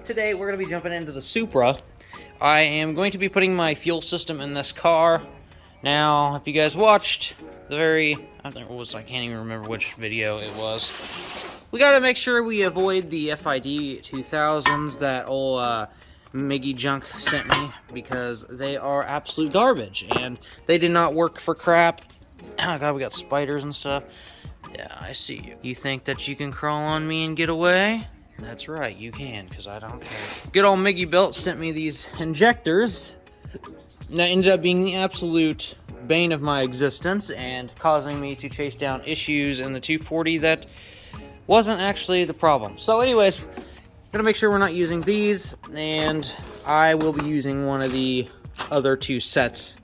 Today we're going to be jumping into the Supra. I am going to be putting my fuel system in this car. Now, if you guys watched the I can't even remember which video it was. We got to make sure we avoid the FID 2000s that old Miggy junk sent me, because they are absolute garbage and they did not work for crap. Oh god, we got spiders and stuff. Yeah, I see you. You think that you can crawl on me and get away? That's right, you can, because I don't care. Good old Miggy Belt sent me these injectors that ended up being the absolute bane of my existence and causing me to chase down issues in the 240 that wasn't actually the problem. So anyways, gonna make sure we're not using these, and I will be using one of the other two sets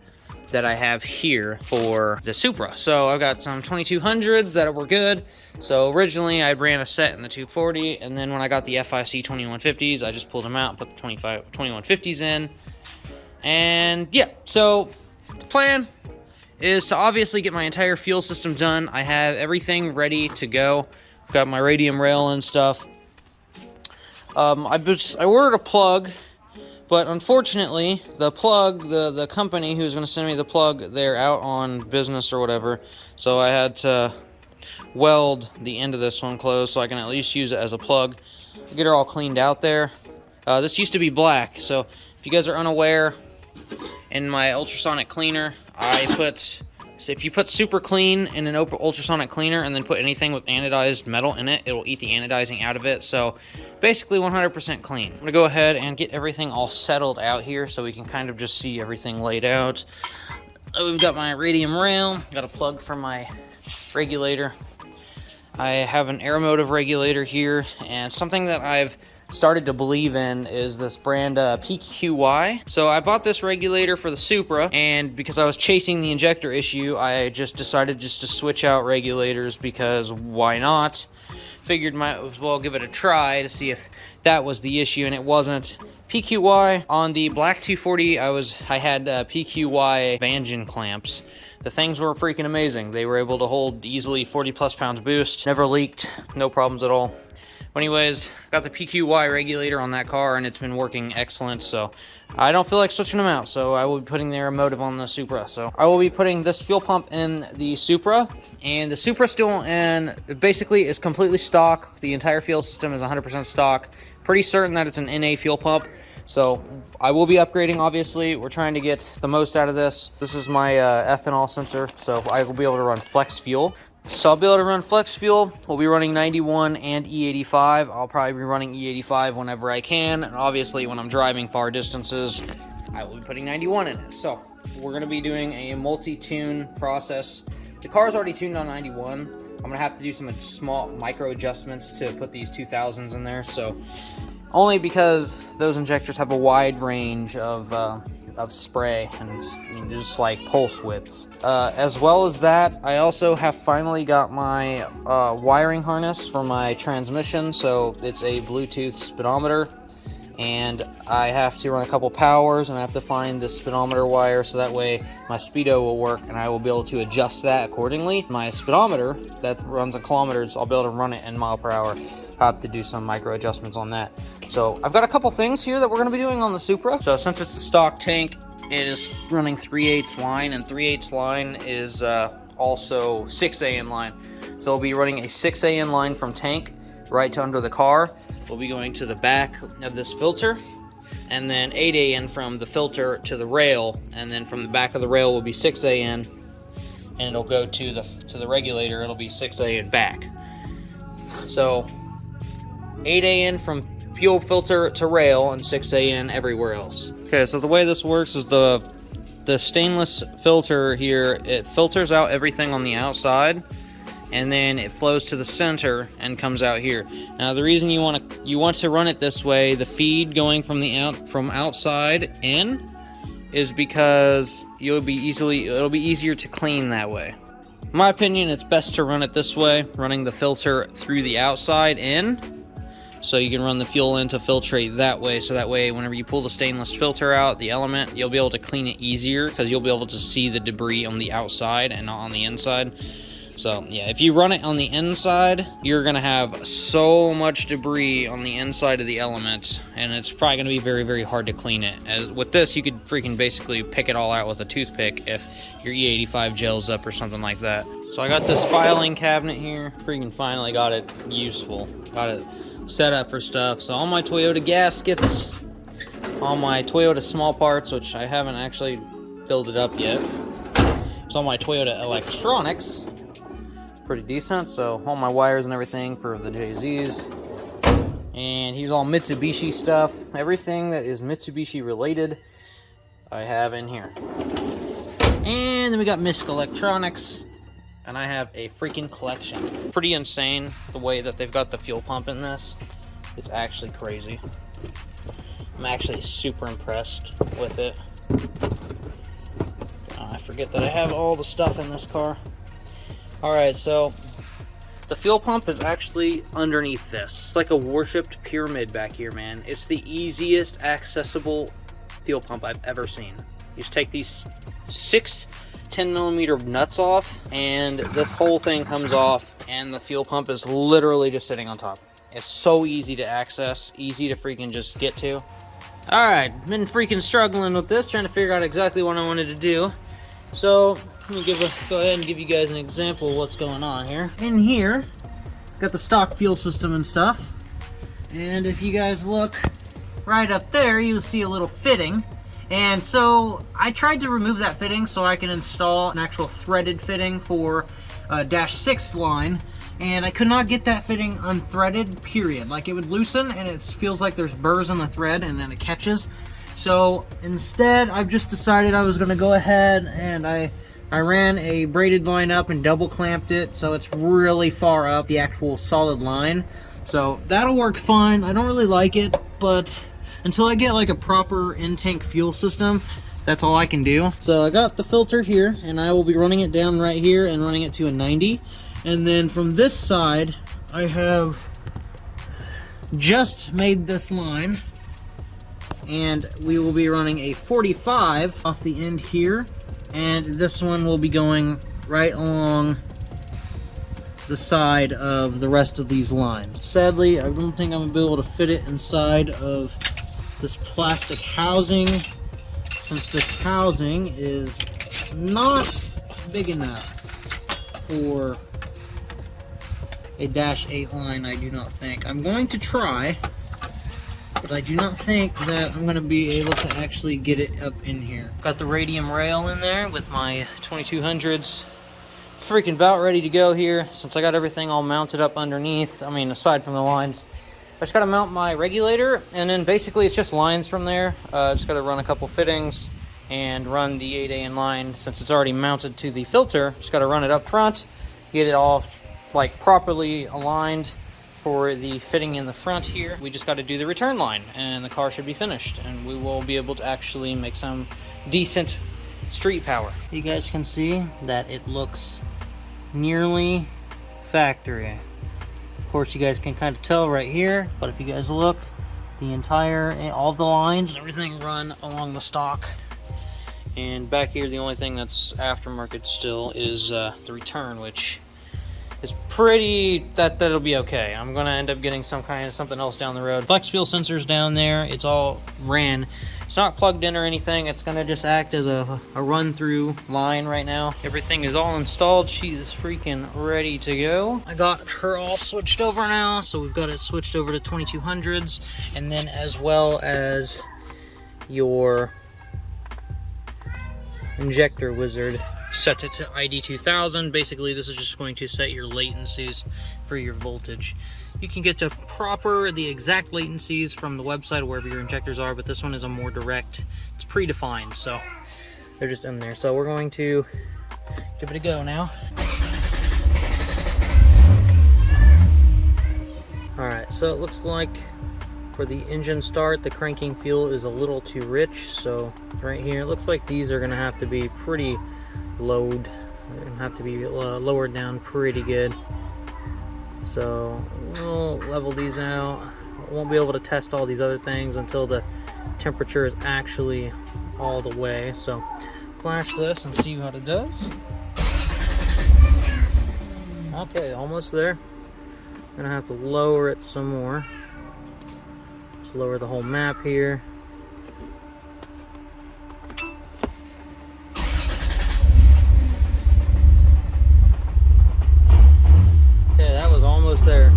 that I have here for the Supra. So I've got some 2200s that were good. So originally I ran a set in the 240, and then when I got the FIC 2150s, I just pulled them out and put the 2150s in. And yeah, so the plan is to obviously get my entire fuel system done. I have everything ready to go. I've got my radium rail and stuff. I ordered a plug, but unfortunately, the plug, the company who's going to send me the plug, they're out on business or whatever. So I had to weld the end of this one closed so I can at least use it as a plug. Get her all cleaned out there. This used to be black, so if you guys are unaware, in my ultrasonic cleaner, if you put super clean in an ultrasonic cleaner and then put anything with anodized metal in it, it'll eat the anodizing out of it. So basically 100% clean. I'm gonna go ahead and get everything all settled out here so we can kind of just see everything laid out. We've got my radium rail, got a plug for my regulator. I have an aeromotive regulator here, and something that I've started to believe in is this brand PQY. So I bought this regulator for the Supra, and because I was chasing the injector issue, I just decided to switch out regulators, because why not? Figured might as well give it a try to see if that was the issue, and it wasn't. PQY on the black 240, I had PQY Vangeon clamps. The things were freaking amazing. They were able to hold easily 40 plus pounds boost, never leaked, no problems at all. Anyways, got the PQY regulator on that car, and it's been working excellent, so I don't feel like switching them out, so I will be putting the aeromotive on the Supra. So I will be putting this fuel pump in the Supra, and the Supra still basically is completely stock. The entire fuel system is 100% stock. Pretty certain that it's an NA fuel pump, so I will be upgrading, obviously. We're trying to get the most out of this. This is my ethanol sensor, so I will be able to run flex fuel. So I'll be able to run flex fuel. We'll be running 91 and E85. I'll probably be running E85 whenever I can. And obviously when I'm driving far distances, I will be putting 91 in it. So we're going to be doing a multi-tune process. The car's already tuned on 91. I'm going to have to do some small micro adjustments to put these 2000s in there. So only because those injectors have a wide range of spray and just like pulse widths. As well as that, I also have finally got my wiring harness for my transmission. So it's a Bluetooth speedometer, and I have to run a couple powers, and I have to find the speedometer wire so that way my speedo will work, and I will be able to adjust that accordingly. My speedometer that runs in kilometers, I'll be able to run it in mile per hour. I have to do some micro adjustments on that. So I've got a couple things here that we're going to be doing on the Supra. So since it's a stock tank, it is running 3/8 line, and 3/8 line is also 6A in line. So we'll be running a 6A in line from tank right to under the car. We'll be going to the back of this filter, and then 8A in from the filter to the rail, and then from the back of the rail will be 6A in, and it'll go to the regulator. It'll be 6A in back. So 8A in from fuel filter to rail, and 6A in everywhere else. Okay, so the way this works is the stainless filter here, it filters out everything on the outside, and then it flows to the center and comes out here. Now the reason you want to run it this way, the feed going from outside in, is because it'll be easier to clean that way. In my opinion, it's best to run it this way, running the filter through the outside in, so you can run the fuel in to filtrate that way, so that way whenever you pull the stainless filter out, the element, you'll be able to clean it easier, because you'll be able to see the debris on the outside and not on the inside. So yeah, if you run it on the inside, you're gonna have so much debris on the inside of the element, and it's probably gonna be very, very hard to clean it. With this, you could freaking basically pick it all out with a toothpick if your E85 gels up or something like that. So I got this filing cabinet here, freaking finally got it useful. Got it set up for stuff. So all my Toyota gaskets, all my Toyota small parts, which I haven't actually filled it up yet. So all my Toyota electronics, pretty decent. So all my wires and everything for the JZs. And here's all Mitsubishi stuff. Everything that is Mitsubishi related, I have in here. And then we got Misk Electronics. And I have a freaking collection. Pretty insane the way that they've got the fuel pump in this. It's actually crazy. I'm actually super impressed with it. I forget that I have all the stuff in this car. Alright, so the fuel pump is actually underneath this. It's like a worshipped pyramid back here, man. It's the easiest accessible fuel pump I've ever seen. You just take these 6 10mm nuts off, and this whole thing comes off, and the fuel pump is literally just sitting on top. It's so easy to access, easy to freaking just get to. Alright, been freaking struggling with this, trying to figure out exactly what I wanted to do. So, let me go ahead and give you guys an example of what's going on here. In here, got the stock fuel system and stuff. And if you guys look right up there, you'll see a little fitting. And so I tried to remove that fitting so I can install an actual threaded fitting for a -6 line, and I could not get that fitting unthreaded, period. Like, it would loosen and it feels like there's burrs on the thread and then it catches. So instead, I've just decided I was going to go ahead and I ran a braided line up and double clamped it so it's really far up the actual solid line. So that'll work fine. I don't really like it, but until I get like a proper in-tank fuel system, that's all I can do. So I got the filter here, and I will be running it down right here and running it to a 90. And then from this side, I have just made this line, and we will be running a 45 off the end here, and this one will be going right along the side of the rest of these lines. Sadly, I don't think I'm gonna be able to fit it inside of this plastic housing, since this housing is not big enough for a -8 line, I do not think. I'm going to try, but I do not think that I'm going to be able to actually get it up in here. Got the radium rail in there with my 2200s. Freaking about ready to go here, since I got everything all mounted up underneath. I mean, aside from the lines. I just got to mount my regulator, and then basically it's just lines from there. Just got to run a couple fittings and run the 8A in line. Since it's already mounted to the filter, just got to run it up front, get it all like properly aligned for the fitting in the front here. We just got to do the return line, and the car should be finished, and we will be able to actually make some decent street power. You guys can see that it looks nearly factory. Of course, you guys can kind of tell right here, but if you guys look, all the lines and everything run along the stock. And back here, the only thing that's aftermarket still is the return, which is that'll be okay. I'm gonna end up getting something else down the road. Flex fuel sensors down there, it's all ran. It's not plugged in or anything. It's gonna just act as a run-through line right now. Everything is all installed. She is freaking ready to go. I got her all switched over now, so we've got it switched over to 2200s, and then as well as your injector wizard. Set it to ID 2000. Basically, this is just going to set your latencies for your voltage. You can get to the exact latencies from the website, wherever your injectors are, but this one is a more direct, it's predefined, so they're just in there. So we're going to give it a go now. Alright, so it looks like for the engine start, the cranking fuel is a little too rich, so right here, it looks like these are going to have to be pretty lowered. They're going to have to be lowered down pretty good. So we'll level these out. Won't be able to test all these other things until the temperature is actually all the way. So flash this and see what it does. Okay, almost there. I'm gonna have to lower it some more. Just lower the whole map here. Okay, that was almost there.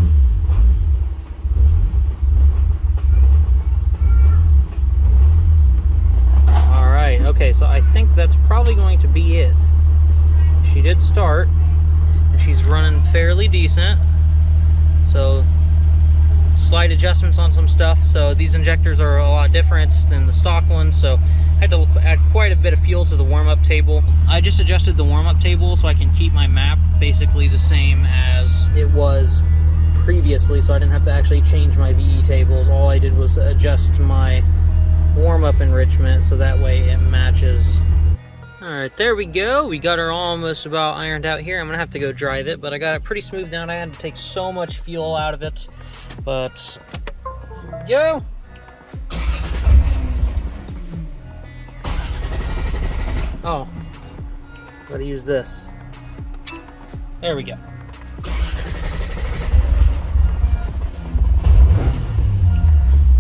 Alright, okay, so I think that's probably going to be it. She did start, and she's running fairly decent. So, slight adjustments on some stuff. So these injectors are a lot different than the stock ones, so I had to add quite a bit of fuel to the warm-up table. I just adjusted the warm-up table so I can keep my map basically the same as it was previously, so I didn't have to actually change my VE tables. All I did was adjust my warm-up enrichment so that way it matches. Alright, there we go. We got her almost about ironed out here. I'm gonna have to go drive it, but I got it pretty smooth down. I had to take so much fuel out of it, but here we go. Oh, gotta use this. There we go.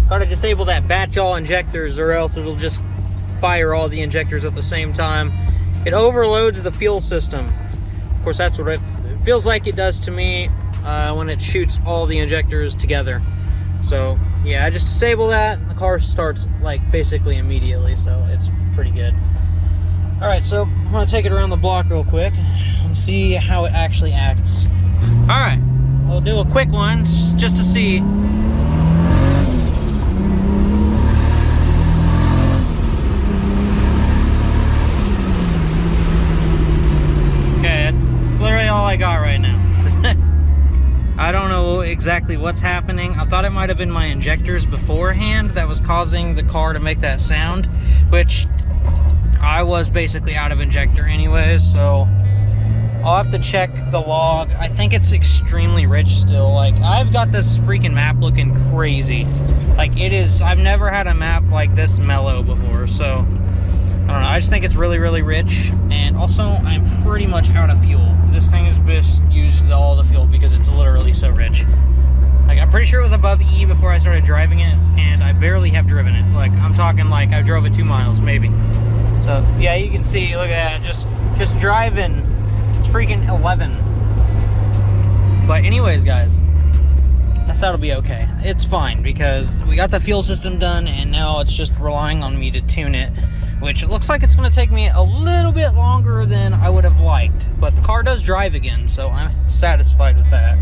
Gotta disable that batch all injectors, or else it'll just fire all the injectors at the same time. It overloads the fuel system. Of course, that's what it feels like it does to me when it shoots all the injectors together. So yeah, I just disable that and the car starts like basically immediately, so it's pretty good. All right, so I'm gonna take it around the block real quick and see how it actually acts. All right, we'll do a quick one just to see. Literally all I got right now. I don't know exactly what's happening. I thought it might have been my injectors beforehand that was causing the car to make that sound, which I was basically out of injector anyways, so I'll have to check the log. I think it's extremely rich still. Like, I've got this freaking map looking crazy. Like, it is, I've never had a map like this mellow before, so I don't know, I just think it's really, really rich, and also I'm pretty much out of fuel. This thing has just used all the fuel because it's literally so rich. Like, I'm pretty sure it was above E before I started driving it, and I barely have driven it. Like, I'm talking like I drove it 2 miles, maybe. So, yeah, you can see, look at that, just driving, it's freaking 11. But anyways, guys, that's how it'll be okay. It's fine, because we got the fuel system done, and now it's just relying on me to tune it, which it looks like it's going to take me a little bit longer than I would have liked. But the car does drive again, so I'm satisfied with that.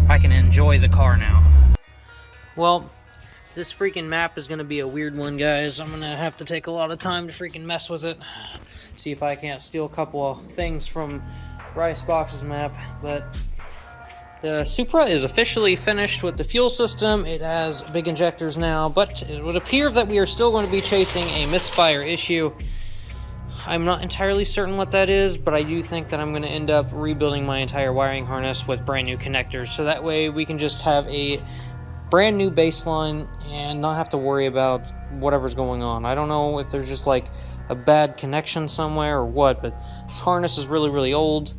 I can enjoy the car now. Well, this freaking map is going to be a weird one, guys. I'm going to have to take a lot of time to freaking mess with it. See if I can't steal a couple of things from Ricebox's map. But the Supra is officially finished with the fuel system. It has big injectors now, but it would appear that we are still going to be chasing a misfire issue. I'm not entirely certain what that is, but I do think that I'm going to end up rebuilding my entire wiring harness with brand new connectors, so that way we can just have a brand new baseline and not have to worry about whatever's going on. I don't know if there's just like a bad connection somewhere or what, but this harness is really, really old.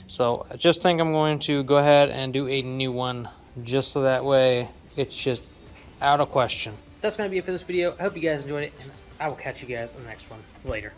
So I just think I'm going to go ahead and do a new one, just so that way it's just out of question. That's going to be it for this video. I hope you guys enjoyed it, and I will catch you guys in the next one later.